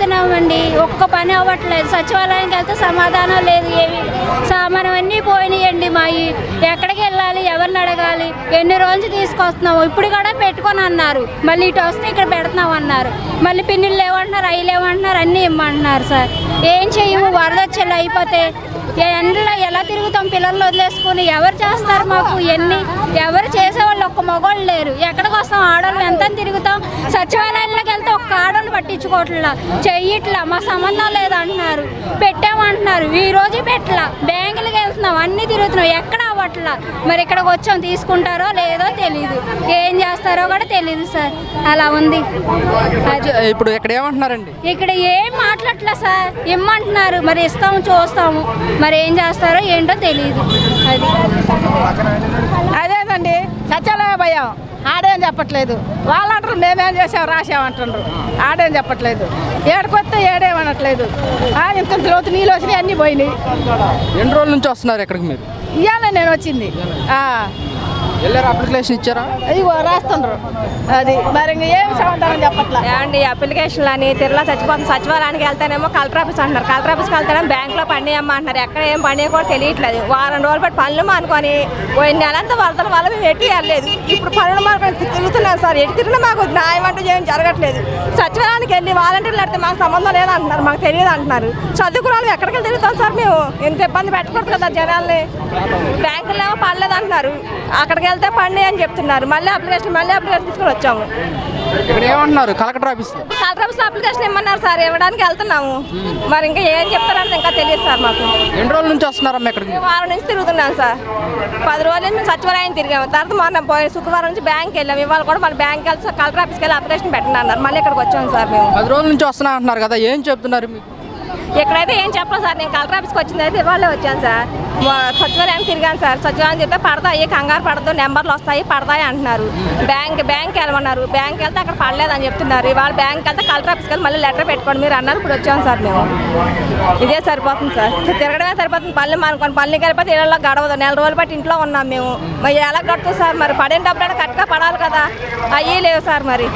తిరుగుతున్నామండి, ఒక్క పని అవ్వట్లేదు. సచివాలయానికి వెళ్తే సమాధానం లేదు, ఏమి మనవన్నీ పోయినాయండి. ఎక్కడికి వెళ్ళాలి, ఎవరిని అడగాలి, ఎన్ని రోజులు తీసుకొస్తున్నాము. ఇప్పుడు కూడా పెట్టుకొని అన్నారు, మళ్ళీ ఇటు వస్తే ఇక్కడ పెడుతున్నాం అన్నారు. మళ్ళీ పిన్నులు లేవంటున్నారు, అవి లేవంటున్నారు, అన్నీ ఇమ్మంటున్నారు. సార్ ఏం చెయ్యము, వరద వచ్చేలా అయిపోతే ఎండలో ఎలా తిరుగుతాం? పిల్లల్ని వదిలేసుకుని ఎవరు చేస్తారు మాకు? ఎవరు చేసేవాళ్ళు ఒక్క మగవాళ్ళు లేరు. ఎక్కడికి వస్తాం? ఆడవాళ్ళు ఎంత తిరుగుతాం? సచివాలయంలోకి వెళ్తే ఒక్క ఆడవాళ్ళు పట్టించుకోవట్లా, చెయ్యట్లా, మా సంబంధం లేదంటున్నారు. పెట్టామంటున్నారు, ఈ రోజు పెట్టలా. బ్యాంకులకి వెళ్తున్నాం, అన్నీ తిరుగుతున్నాం, ఎక్కడ అవ్వట్లా. మరి ఇక్కడికి వచ్చాం, తీసుకుంటారో లేదో తెలీదు, ఏం చేస్తారో కూడా తెలీదు. సార్ అలా ఉంది. ఇప్పుడు ఇక్కడ ఏమంటున్నారండి? ఇక్కడ ఏం మాట్లాడట్లా సార్, ఇమ్మంటున్నారు. మరి ఇస్తాము, చూస్తాము, మరి ఏం చేస్తారో ఏంటో తెలియదు. అదేనండి, సత్యాలయ భయం. ఆడేం చెప్పట్లేదు, వాళ్ళు అంటారు మేమేం చేసాం రాసామంటుండ్రు, ఆడేం చెప్పట్లేదు. ఏడుకొస్తే ఏడేమనట్లేదు. ఇంత లోతు నీళ్ళు వచ్చినాయి, అన్నీ పోయినాయి. ఎన్ని రోజుల నుంచి వస్తున్నారు ఇక్కడికి మీరు? ఇవాళ నేను వచ్చింది. వెళ్ళారు, అప్లికేషన్ ఇచ్చారా? ఇగో రాస్తుండ్రు. అది మరి ఇంక ఏమి సమాధానం చెప్పట్లా. ఏమండి అప్లికేషన్లు అని తిరలా చచ్చిపోతుంది. సచివాలయానికి వెళ్తేనేమో కలెక్టర్ ఆఫీస్ అంటున్నారు, కలెక్టర్ ఆఫీస్కి వెళ్తేనేమో బ్యాంకులో పండియమ్మ అంటున్నారు. ఎక్కడ ఏం పండియ కూడా తెలియట్లేదు. వారం రోజులు బట్టి పనులు మానుకొని పోయిన నెలంతా వరదల వల్ల మేము ఎటు వెళ్ళలేదు. ఇప్పుడు పనులు మానుకొని తిరుగుతున్నాం సార్. ఎటు తిరిగినా మాకు న్యాయం అంటూ ఏం జరగట్లేదు. సచివాలయానికి వెళ్ళి వాలంటీర్లు పెడితే మాకు సంబంధం లేదంటున్నారు, మాకు తెలియదు అంటున్నారు. చదువుకున్న వాళ్ళు ఎక్కడికి తిరుగుతాం సార్? మేము ఎంత ఇబ్బంది పెట్టకూడదు కదా జనాల్ని. బ్యాంకుల్లో ఏమో పడలేదు అంటున్నారు, అక్కడికి వెళ్తే పండి అని చెప్తున్నారు. మళ్ళీ అప్లికేషన్ తీసుకొని వచ్చాము. ఇక్కడ ఏమంటున్నారు? కలెక్టర్ ఆఫీస్ అప్లికేషన్ ఇమ్మన్నారు సార్, ఇవ్వడానికి వెళ్తున్నాము. మరి ఇంకా ఏం చెప్తారని ఇంకా తెలియదు సార్ మాకు. ఎన్ని రోజుల నుంచి వస్తున్నారమ్మా ఇక్కడికి? వారం నుంచి తిరుగుతున్నాం సార్. 10 రోజుల నుంచి మేము సచివాలయం తిరిగాము. తర్వాత మొన్న శుక్రవారం నుంచి బ్యాంక్కి వెళ్ళాము. ఇవాళ కూడా మన బ్యాంక్ వెళ్ళి కలెక్టర్ ఆఫీస్కి వెళ్ళి అప్లికేషన్ పెట్టండి అన్నారు. మళ్ళీ ఇక్కడికి వచ్చాము సార్. మేము 10 రోజుల నుంచి వస్తున్నా అంటున్నారు కదా, ఏం చెప్తున్నారు మీకు? ఇక్కడైతే ఏం చెప్పలేదు సార్. నేను కలెక్టర్ ఆఫీస్కి వచ్చింది అయితే ఇవాళ వచ్చాను సార్. సచివాలయం తిరిగాను సార్. సచివాలయం చెప్తే పడతాయి, కంగారు పడదు, నెంబర్లు వస్తాయి, పడతాయి అంటున్నారు. బ్యాంక్ వెళ్ళమన్నారు. బ్యాంక్ వెళ్తే అక్కడ పడలేదని చెప్తున్నారు. ఇవాళ బ్యాంక్ వెళ్తే కలెక్టర్ ఆఫీస్కి వెళ్ళి మళ్ళీ లెటర్ పెట్టుకోండి మీరు అన్నారు. ఇప్పుడు వచ్చాము సార్. మేము ఇదే సరిపోతుంది సార్, తిరగడమే సరిపోతుంది. పనులు మానుకోండి, పనులకి వెళ్ళిపోతే ఇళ్ళలో గడవదు. 4 రోజులు బట్టి ఇంట్లో ఉన్నాం మేము. మరి ఎలా గడుతుంది సార్? మరి పడిన డబ్బులైనా కరెక్ట్గా పడాలి కదా, అయ్యే లేవు సార్. మరి